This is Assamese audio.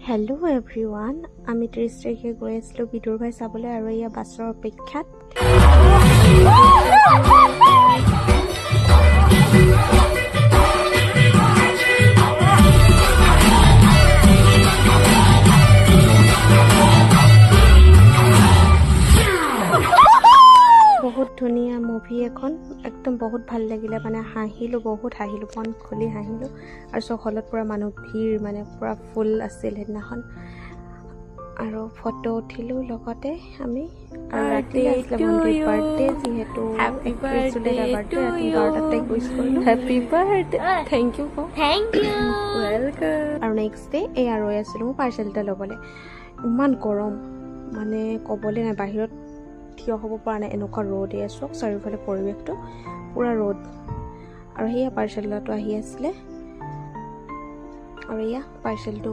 হেল্ল' এভৰিৱান, আমি 30 তাৰিখে গৈ আছিলোঁ বিদুৰ ভাই চাবলৈ আৰু এয়া বাছৰ অপেক্ষাত। বহুত ধুনীয়া মুভি এখন, একদম বহুত ভাল লাগিলে। মানে বহুত হাঁহিলোঁ, মন খুলি হাঁহিলোঁ। আৰু চব হলত পূৰা মানুহ ভিৰ, মানে পূৰা ফুল আছিল সেইদিনাখন। আৰু ফটো উঠিলোঁ লগতে আমি। আৰু ৰাতি আছিলে ভণ্টিৰ বাৰ্থডে, যিহেতু হেপী বাৰ্থডে ৰাতি 12টাতে উইচ কৰিলোঁ। Happy birthday, thank you welcome. আৰু নেক্সট ডে এয়া ৰৈ আছিলোঁ মোৰ পাৰ্চেল এটা ল'বলৈ। ইমান গৰম, মানে ক'বলৈ নাই, বাহিৰত থিয় হ'ব পৰা নাই, এনেকুৱা ৰ'দ। এয়া চাওক চাৰিওফালে পৰিৱেশটো পূৰা ৰ'দ। আৰু সেয়া পাৰ্চেল লোৱাটো আহি আছিলে, আৰু এয়া পাৰ্চেলটো